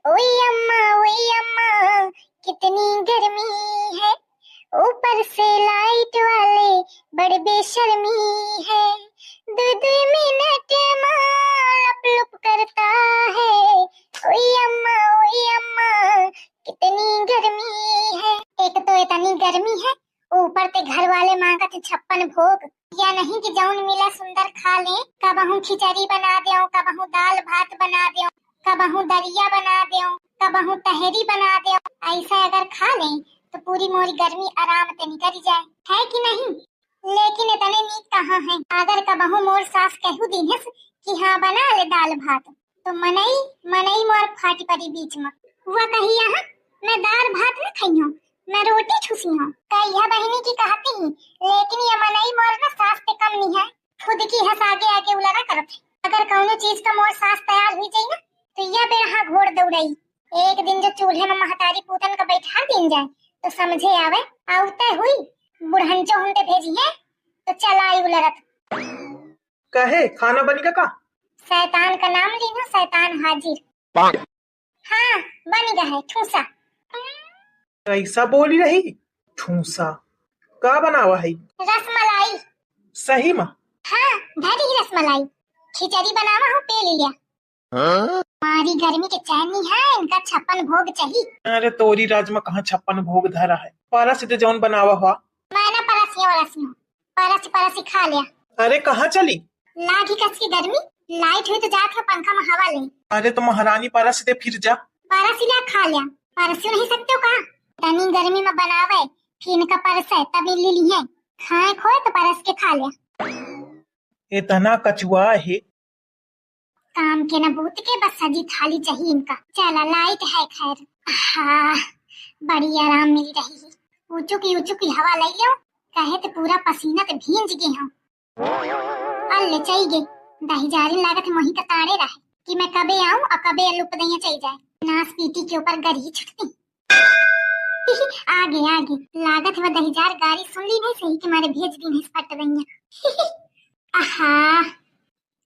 ओए अम्मा कितनी गर्मी है। ऊपर से लाइट वाले बड़े बेशर्मी है। दो दो मिनट माँ लप लप करता है। ओए अम्मा कितनी गर्मी है। एक तो इतनी गर्मी है, ऊपर से घर वाले मांगत 56 भोग। या नहीं कि जौन मिला सुंदर खा ले। कबहू खिचड़ी बना दे, कबहू दाल भात बना दे, कबहू दलिया बना दे, कबहू तहरी बना दे। ऐसा अगर खा ले तो पूरी मोरी गर्मी आराम से निकल जाए, है कि नहीं। लेकिन इतने नीक कहाँ है। अगर कबहू मोर सास कहू दीनस कि हाँ बना ले दाल भात, तो मनई मनई मोर फाटी पड़ी बीच में। हुआ कही यहाँ मैं दाल भात न खाई हूँ, मैं रोटी ठूसी हूँ। कहिया बहनी की कहती ही, लेकिन ये मनई मोर ना सास पे कम नहीं है। खुद की हंस आगे आगे उलरा करत। अगर कौनो चीज का मोर सास तैयार हुई जाए ना, तो यह बेरहा घोड़ दौड़ई। एक दिन जो चूल्हे में महतारी पूतन का बैठा दिन जाए तो समझे आवे आवते हुई बुढ़ंचो हुंडे भेजी है तो चलाई उलरत। कहे खाना बनेगा का? शैतान का नाम ली ना, शैतान हाजिर। हाँ बन गया है ठूसा। ऐसा बोली रही ठूसा का बनावा है? रसमलाई। सही में? हाँ धरी रसमलाई। खिचड़ी बनावा हूँ पे लिया। मारी गर्मी के चैन नहीं है, इनका 56 भोग चाहिए। अरे तोरी राजमा कहाँ 56 भोग धरा है। पारस से जौन बनावा हुआ। मैं ना परसियों परसी खा लिया। अरे कहाँ चली? लाठी कस की गर्मी, लाइट हुई तो जात हो पंखा में हवा ले। अरे तो महारानी पारस दे फिर जा। परसिया खा लिया, परसियों नहीं सकते हो का। तनी गर्मी में बनावे फिर का परस है तभी ले ली है। खाए खोए तो परस के खा लिया। इतना कचुआ है। काम के न बूत के बस सजी थाली चाहिए इनका। चला लाइट है खैर। हाँ बड़ी आराम मिल रही है। ऊंचू की हवा ले लो, कहे तो पूरा पसीना तो भींज गए हूँ। अल्ले चाहिए दही जारी लागत मोही का ताड़े रहे कि मैं कबे आऊं और कबे लुप दैया चाहिए जाए। नास पीटी के ऊपर गरी छुटती। आगे लागत है दही जार गाड़ी सुन ली नहीं सही कि मारे भेज दी नहीं फट दैया। आहा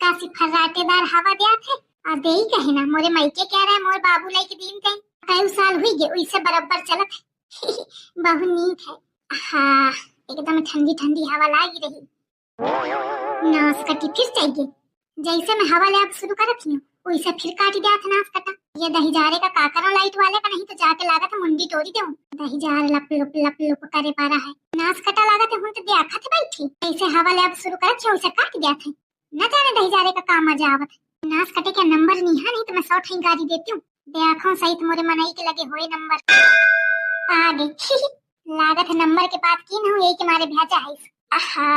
कासी फर्राटेदार हवा दिया थे और दे ही कहे ना मोरे मायके कह रहा है मोर बाबू लाई के दिन कहीं कई साल हुई गए उसे बराबर चलत है। बहुत नीक है। हाँ एकदम ठंडी ठंडी हवा लागी रही। नास कटी फिर चाहिए। जैसे मैं हवा ले अब शुरू करत हूँ वैसे फिर काट दिया था नास कटा। ये दही जारे का काकरो लाइट वाले का नहीं तो जाके लागत मुंडी तोड़ी दूं। दही जार लप लुप करे पा रहा है। नास कटा लागत हूँ तो देखा थे बैठी ऐसे हवा ले अब शुरू करत छे उसे काट दिया था। न जाने दही जारे का काम मजा आवत। नास कटे के नंबर नहीं है, नहीं तो मैं 100 ठही गाड़ी देती हूँ। देखो सहित मोरे मनई के लगे हुए नंबर आगे। लागत है नंबर के बाद की न यही के मारे भेजा है। आहा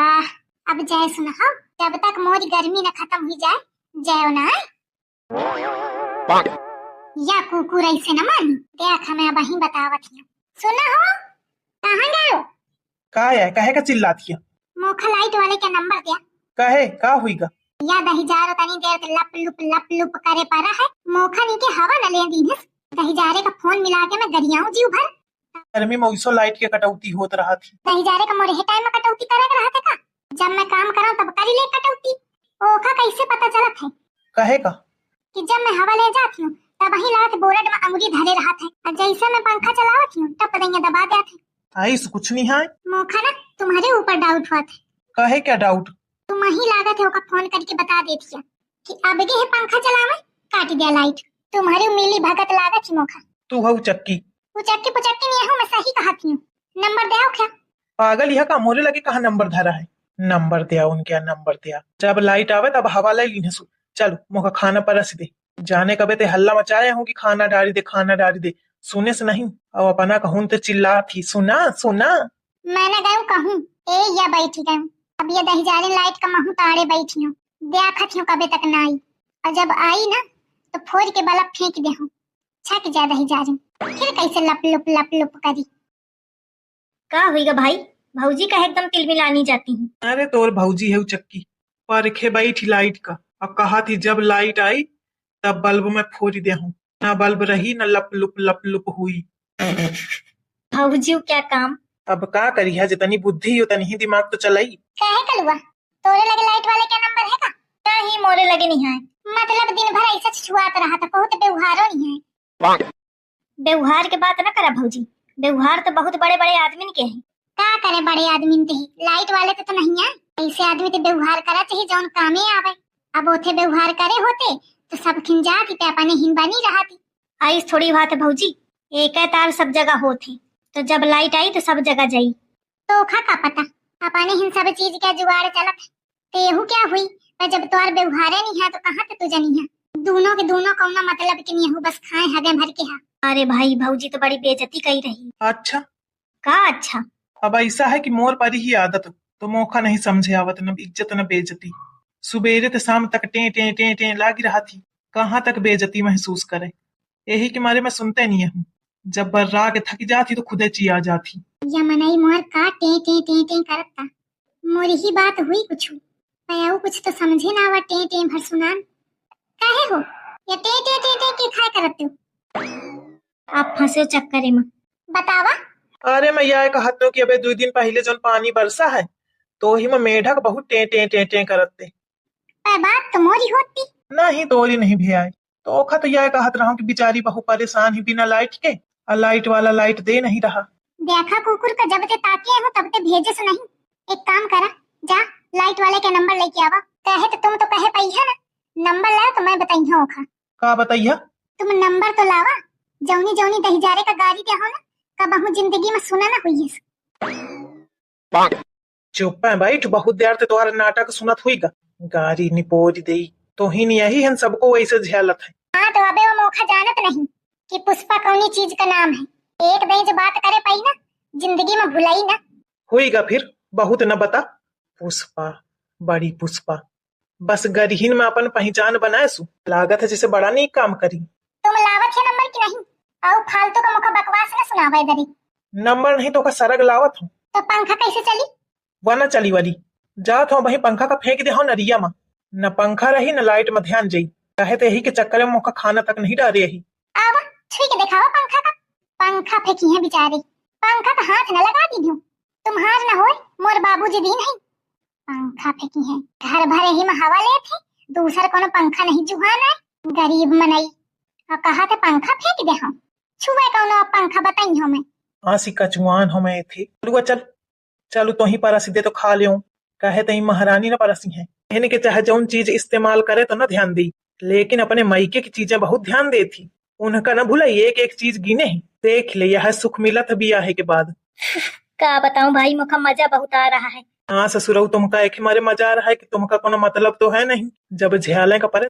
अब जय सुना जब तक मोरी गर्मी न खत्म हुई जाए जय ना या कुकुर ऐसे न मानी। देख मैं अब ही बतावत हूँ। सुना हो कहाँ गए? का है कहे का चिल्लाती है? मोखा लाइट वाले का नंबर दिया। कहे का हुईगा? या दही जारो तनी देर के लप लुप करे पारा है। मोखा नी के हवा न ले दी। दही जारे का फोन मिला के मैं गरियाऊं जीव भर। गर्मी में उसो लाइट के कटौती होत रहा थी। दही जारे का मोरे टाइम में कटौती करे रहा था का? जब मैं काम करूं तब करी ले कटौती। ओखा कैसे पता चलत है? कहे का कि जब मैं हवा ले जाती हूँ तब वही लागत बोर्ड में अंगुली धरे रहा था और जैसे मैं पंखा चलावत हूँ तब दैया दबा दिया था। आइस कुछ नहीं है। मोखा ना तुम्हारे ऊपर डाउट हुआ था। कहे क्या डाउट? तुम ही लागत है ओका फोन करके बता देती कि अब के है पंखा चलावे काट दिया लाइट। तुम्हारी मिली भगत लागत ही मोखा। तू हऊ चक्की पुचक्की नहीं हूँ मैं सही कहती हूँ। नंबर दे क्या? पागल यह का मोरे लगे कहाँ नंबर धरा है। नंबर दिया उनके नंबर दिया। जब लाइट आवे तब हवा ले ली। चलो मोका खाना परस दे। जाने कबे ते हल्ला मचाए हूँ कि खाना डाली दे सुने से नहीं। और अपना कहूँ तो चिल्ला थी सुना सुना। मैंने गयू कहूँ ए या बैठी गयू। अब ये दही जारी लाइट का महू ताड़े बैठी हूँ। देखत हूँ कबे तक न आई और जब आई ना तो फोड़ के बल्ब फेंक दे हूँ। छक जा दही जारी फिर कैसे लप लुप करी। का हुईगा भाई? भौजी का एकदम तिलमिलानी जाती हूँ। अरे तोर भौजी है चक्की परखे बैठी लाइट का और कहा थी जब लाइट आई तब बल्ब में फोड़ दे हूँ। ना बल्ब रही न लप लुप हुई। भौजी क्या काम? अब का करी है जितनी बुद्धि उतनी ही दिमाग तो चलाई। काहे कलुआ तोरे लगे लाइट वाले क्या नंबर है का? नहीं मोरे लगे नहीं है। मतलब दिन भर ऐसा छुआत रहा था बहुत व्यवहारो नहीं है। व्यवहार के बात न करा भौजी। व्यवहार तो बहुत बड़े बड़े आदमी के हैं। का करे बड़े आदमी ते लाइट वाले तो नहीं है। ऐसे आदमी ते व्यवहार करा चाहिए जौन कामे आवे। अब ओथे व्यवहार करे होते तो सब खिंजाती पे अपने हिन बनी रहती। आइस थोड़ी बात है भौजी, एक तार सब जगह होते, तो जब लाइट आई तो सब जगह जाई। तो खा का पता अपने हिन सब चीज का जुगाड़ चलत तेहू क्या हुई। पर जब तोर व्यवहारे नहीं है तो कहाँ ते तू जनी है। दोनों के दोनों कौना मतलब के नहीं हो, बस खाए हगे भर के हा। अरे भाई भौजी तो बड़ी बेइज्जती कही रही। अच्छा का अच्छा? अब ऐसा है कि मोर पर ही आदत तो मौका नहीं समझे आवत, न इज्जत न बेइज्जती। सुबेरे से शाम तक टे टे टे टे लागी रहा थी, कहाँ तक बेइज्जती महसूस करे। यही के मारे मैं सुनते नहीं हूँ। जब बर्रा के थक जाती तो खुदे चिया जाती। या मनई मोर का टे टे टे टे करता। मोर ही बात हुई कुछ पयाऊ कुछ तो समझे ना आवा टे टे भर सुनान। काहे हो ये टे टे टे टे के खाए करत तू? आप फंसे चक्करे में। बतावा। अरे मैं यह कहत हूँ कि अबे 2 दिन पहले जो पानी बरसा है तो ही में मेढक बहुत टे टे टे टे करते। पर बात तो मोरी होती। नहीं तोरी नहीं भी आए तो ओखा तो यह कहत रहा हूँ कि बेचारी बहु परेशान ही बिना लाइट के, और लाइट वाला लाइट दे नहीं रहा। देखा कुकुर का जब ते ताके हो तब ते भेजे से नहीं। एक काम करा, जा लाइट वाले के नंबर लेके आवा। कहे तो तुम तो कहे पई है ना, नंबर लाओ तो मैं बताई हूँ ओखा। का बताइया? तुम नंबर तो लावा। जौनी जौनी दहीजारे का गाड़ी दे हो ना, कबहू जिंदगी में सुना ना हुई है। चुप है बैठ, बहुत देर से तुम्हारा नाटक सुनत हुई गा। गाड़ी निपोज दे तो ही नहीं यही है, सबको वैसे झेलत है। हाँ तो अबे वो मौका जानत नहीं कि पुष्पा कौनी चीज का नाम है। एक दिन जो बात करे पाई ना, जिंदगी में भुलाई ना। हुईगा फिर बहुत न बता। पुष्पा, बड़ी पुष्पा, बस गरीहीन में अपन पहचान बनाए सु। लागत है जैसे बड़ा नहीं काम करी। तुम लावत है नंबर की नहीं? और फालतू का मुखा बकवास ना सुनावा इधर। नंबर नहीं तो का सरग लावत हूँ। तो पंखा कैसे चली? वना चली वाली जात हो वही पंखा का फेंक दे हो नरिया में। न पंखा रही न लाइट में ध्यान जाई। कहे तो यही के चक्कर में मुखा खाना तक नहीं डाले यही। आवा छुई के दिखावा पंखा का। पंखा फेंकी है बेचारे, पंखा का हाथ न लगा दी। तुम्हार न होए मोर बाबूजी दी नहीं। पंखा फेंकी है, घर भरे ही में हवा ले थे, दूसर कोनो पंखा नहीं जुहाना है। गरीब मनई और कहा थे पंखा फेंक दे हम। छुए कोनो पंखा बताई हमें। आसी कचुआन हो मैं थी। चल चलू तो ही परसी दे तो खा लियो। कहे तही महारानी न परसी है। कहने के चाहे जौन चीज इस्तेमाल करे तो न ध्यान दी, लेकिन अपने मायके की चीजें बहुत ध्यान दे थी। उनका न भूला एक एक चीज गिने ही। देख ले यह सुख मिलत बियाहे के बाद। का बताऊं भाई, मुखा मजा बहुत आ रहा है। हाँ ससुरऊ तुमका एक ही मारे मजा आ रहा है कि तुमका कोनो मतलब तो है नहीं। जब झेले का परे